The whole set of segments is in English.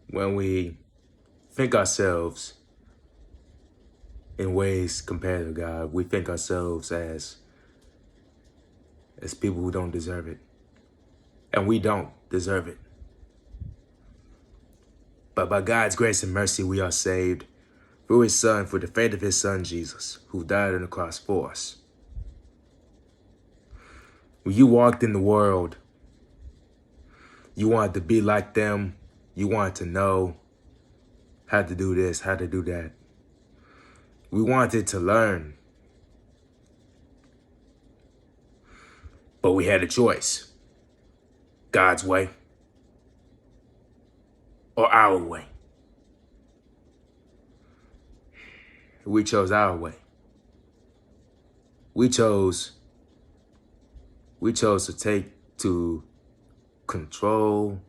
when we think ourselves in ways compared to God, we think ourselves as people who don't deserve it. And we don't deserve it. But by God's grace and mercy, we are saved through his son, for the faith of his son, Jesus, who died on the cross for us. When you walked in the world, you wanted to be like them. You wanted to know how to do this, how to do that. We wanted to learn. But we had a choice. God's way or our way. We chose our way. We chose to control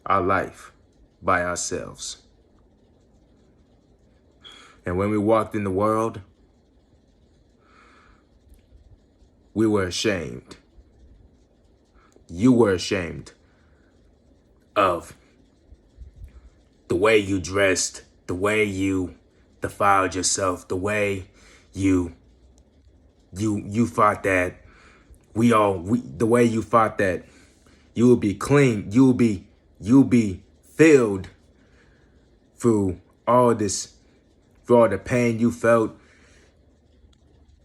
our life by ourselves. And when we walked in the world, we were ashamed. You were ashamed of the way you dressed, the way you defiled yourself, the way you thought that the way you thought that you will be clean, you'll be filled through all the pain you felt.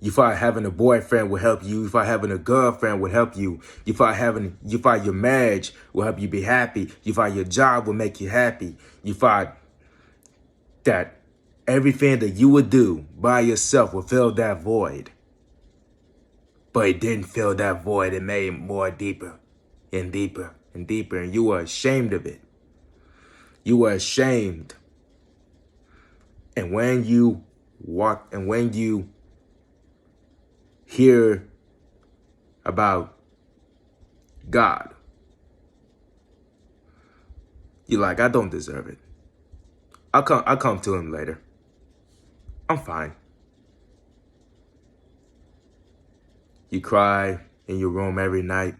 You thought having a boyfriend would help you. You thought having a girlfriend would help you. You thought your marriage would help you be happy. You thought your job would make you happy. You thought that everything that you would do by yourself would fill that void. But it didn't fill that void. It made it more deeper and deeper and deeper. And you were ashamed of it. You were ashamed. And when you hear about God, you're like, I don't deserve it. I'll come to him later. I'm fine. You cry in your room every night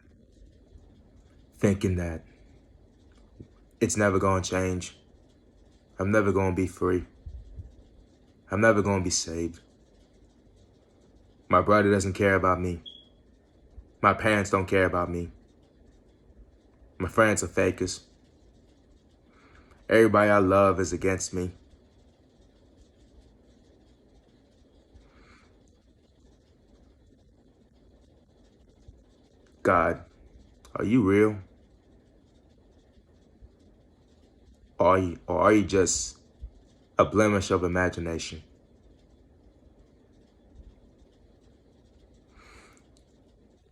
thinking that it's never going to change. I'm never going to be free. I'm never going to be saved. My brother doesn't care about me. My parents don't care about me. My friends are fakers. Everybody I love is against me. God, are you real? Or are you just a blemish of imagination?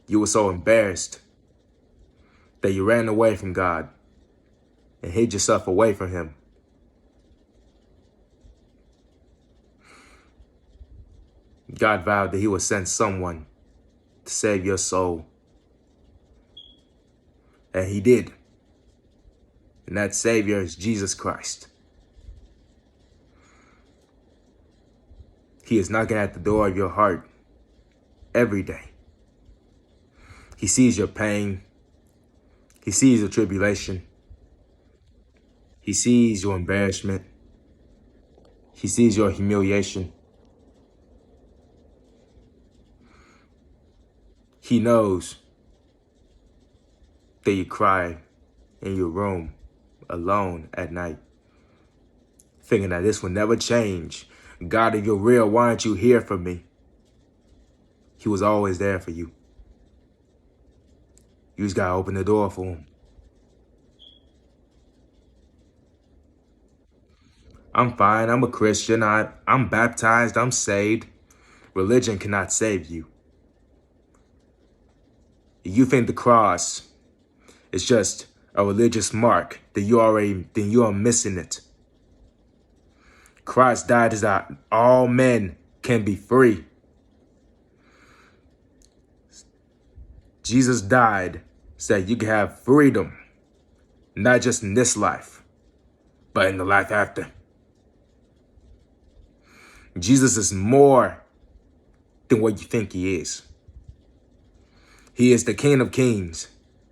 You were so embarrassed that you ran away from God and hid yourself away from him. God vowed that he would send someone to save your soul. And he did. And that Savior is Jesus Christ. He is knocking at the door of your heart every day. He sees your pain. He sees your tribulation. He sees your embarrassment. He sees your humiliation. He knows that you cry in your room alone at night, thinking that this will never change. God, if you're real, why aren't you here for me? He was always there for you. You just gotta open the door for him. I'm fine. I'm a Christian. I'm baptized. I'm saved. Religion cannot save you. You think the cross is just a religious mark, then you are missing it. Christ died so that all men can be free. Jesus died so that you can have freedom, not just in this life, but in the life after. Jesus is more than what you think he is. He is the King of Kings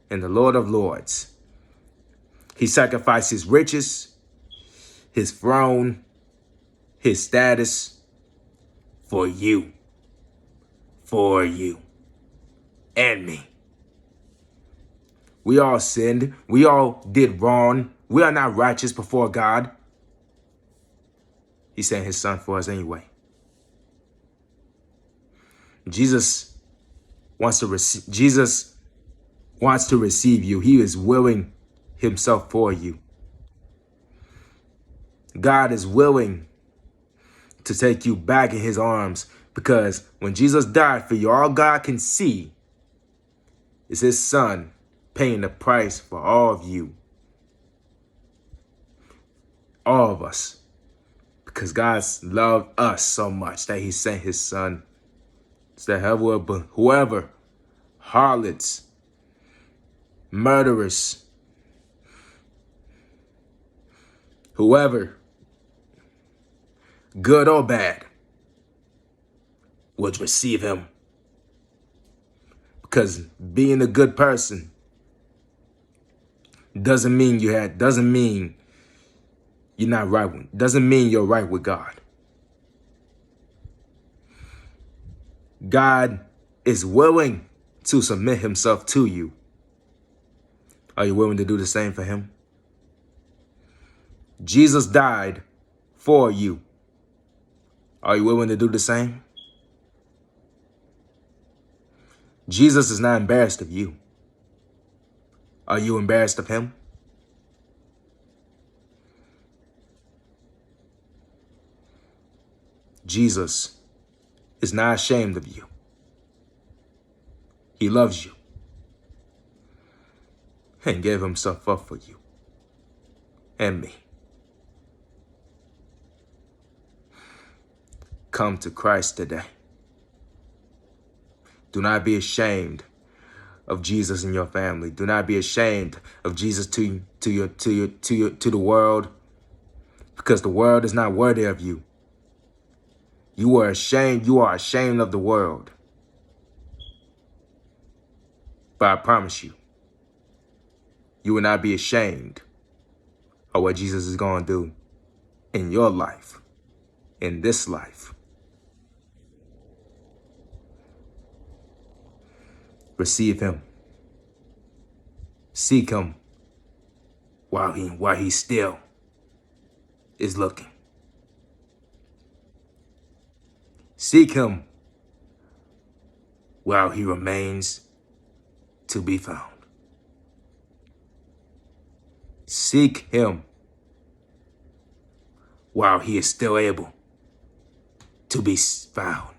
and the Lord of Lords. He sacrificed his riches, his throne, his status for you, and me. We all sinned. We all did wrong. We are not righteous before God. He sent his son for us anyway. Jesus wants to receive you. He is willing himself for you. God is willing to take you back in his arms, because when Jesus died for you, all God can see is his son paying the price for all of you. All of us. Because God loved us so much that he sent his son. So that whoever, harlots, murderers, whoever, good or bad, would receive him. Because being a good person doesn't mean you're not right. Doesn't mean you're right with God. God is willing to submit himself to you. Are you willing to do the same for him? Jesus died for you. Are you willing to do the same? Jesus is not embarrassed of you. Are you embarrassed of him? Jesus is not ashamed of you. He loves you and gave himself up for you and me. Come to Christ today. Do not be ashamed of Jesus in your family. Do not be ashamed of Jesus to the world, because the world is not worthy of you. You are ashamed. You are ashamed of the world. But I promise you, you will not be ashamed of what Jesus is going to do in your life, in this life. Receive him. Seek him while he still is looking. Seek him while he remains to be found. Seek him while he is still able to be found.